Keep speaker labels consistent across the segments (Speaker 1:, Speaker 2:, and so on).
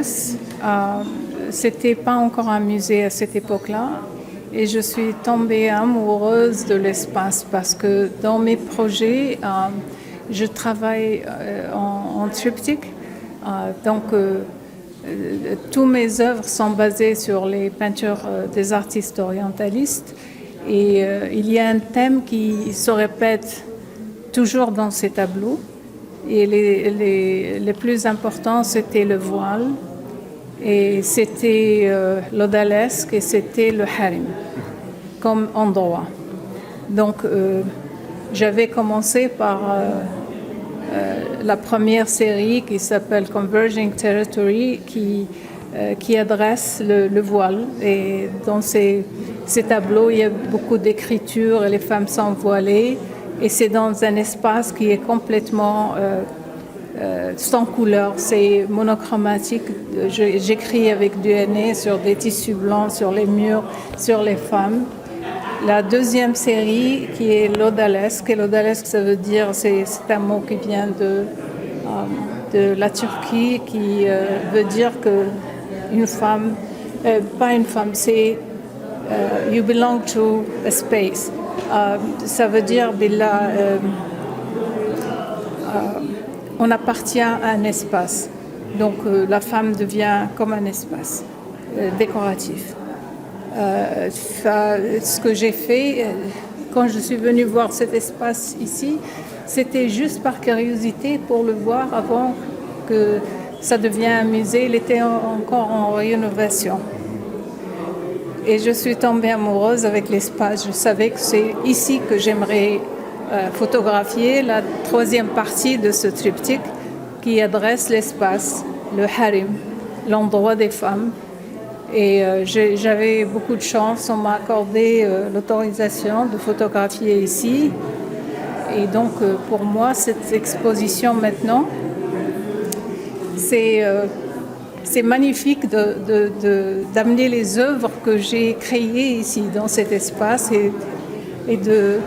Speaker 1: l'espace. C'était pas encore un musée à cette époque-là. Et je suis tombée amoureuse de l'espace parce que dans mes projets, je travaille en triptyque. Tous mes œuvres sont basées sur les peintures des artistes orientalistes. Et il y a un thème qui se répète toujours dans ces tableaux. Et les plus importants, c'était le voile, et c'était l'odalisque, et c'était le harim comme endroit. Donc, j'avais commencé par la première série qui s'appelle Converging Territory, qui adresse le voile. Et dans ces tableaux, il y a beaucoup d'écriture et les femmes sont voilées. Et c'est dans un espace qui est complètement sans couleur, c'est monochromatique. J'écris avec du henné sur des tissus blancs, sur les murs, sur les femmes. La deuxième série qui est l'odalisque, et l'odalisque ça veut dire, c'est un mot qui vient de la Turquie, qui veut dire que une femme, pas une femme, c'est you belong to a space. Ça veut dire on appartient à un espace. Donc la femme devient comme un espace décoratif. Ce que j'ai fait quand je suis venue voir cet espace ici, c'était juste par curiosité pour le voir avant que ça devienne un musée. Il était encore en rénovation. Et je suis tombée amoureuse avec l'espace. Je savais que c'est ici que j'aimerais photographier la troisième partie de ce triptyque qui adresse l'espace, le harim, l'endroit des femmes. Et j'avais beaucoup de chance, on m'a accordé l'autorisation de photographier ici. Et donc pour moi, cette exposition maintenant, c'est magnifique d'amener les œuvres que j'ai créées ici dans cet espace et de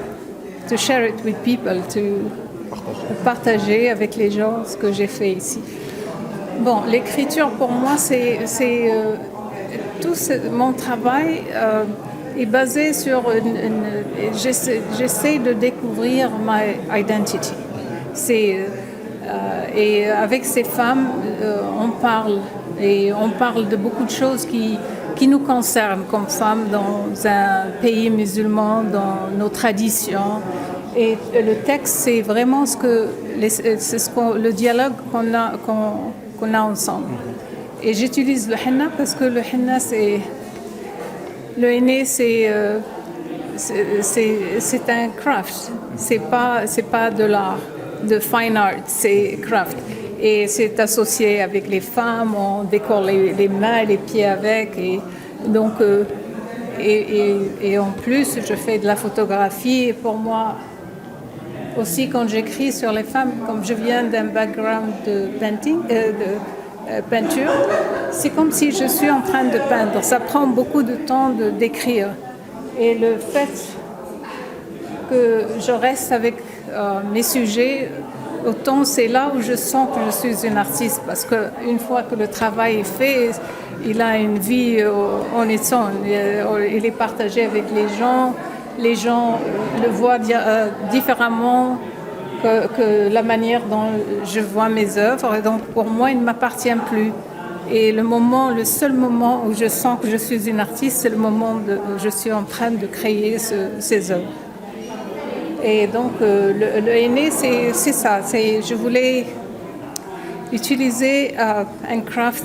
Speaker 1: share it with people, de partager avec les gens ce que j'ai fait ici. Bon, l'écriture pour moi, tout mon travail est basé sur j'essaie de découvrir my identity. Et avec ces femmes, on parle de beaucoup de choses qui nous concernent comme femmes dans un pays musulman, dans nos traditions. Et le texte, c'est vraiment le dialogue qu'on a ensemble. Et j'utilise le henna parce que le henna, c'est un craft. C'est pas de l'art, de fine art, c'est craft. Et c'est associé avec les femmes, on décore les mains et les pieds avec. Et donc, et en plus, je fais de la photographie. Et pour moi, aussi, quand j'écris sur les femmes, comme je viens d'un background de peinture, c'est comme si je suis en train de peindre. Ça prend beaucoup de temps d'écrire. Et le fait que je reste avec mes sujets, autant c'est là où je sens que je suis une artiste, parce qu'une fois que le travail est fait, il a une vie en son. Il est partagé avec les gens. Les gens le voient différemment que la manière dont je vois mes œuvres. Et donc pour moi, il ne m'appartient plus. Et le seul moment où je sens que je suis une artiste, c'est le moment où je suis en train de créer ces œuvres. Et donc le henné, c'est ça. Je voulais utiliser un craft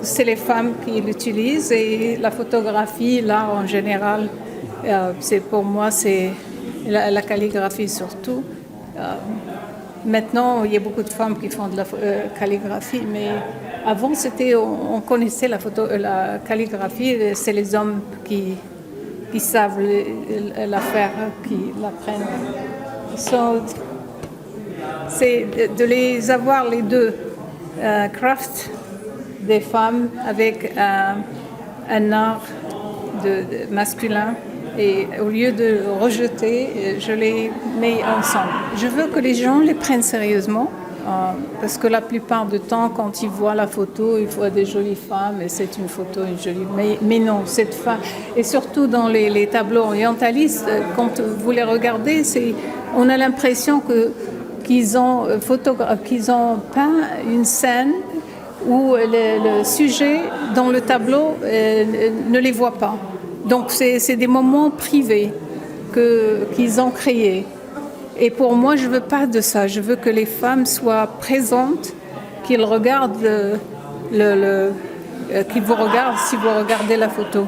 Speaker 1: c'est les femmes qui l'utilisent, et la photographie, l'art en général, pour moi, c'est la calligraphie surtout. Maintenant, il y a beaucoup de femmes qui font de la calligraphie, mais avant, on connaissait la calligraphie, c'est les hommes qui savent la faire, qui l'apprennent. C'est de les avoir les deux, craft des femmes avec un art masculin, et au lieu de rejeter, je les mets ensemble. Je veux que les gens les prennent sérieusement, Parce que la plupart du temps, quand ils voient la photo, ils voient des jolies femmes et c'est une photo, une jolie. Mais non, cette femme. Et surtout dans les tableaux orientalistes, quand vous les regardez, on a l'impression qu'ils ont peint une scène où le sujet dans le tableau ne les voit pas. Donc c'est des moments privés qu'ils ont créés. Et pour moi, je ne veux pas de ça. Je veux que les femmes soient présentes, qu'ils regardent qu'ils vous regardent si vous regardez la photo.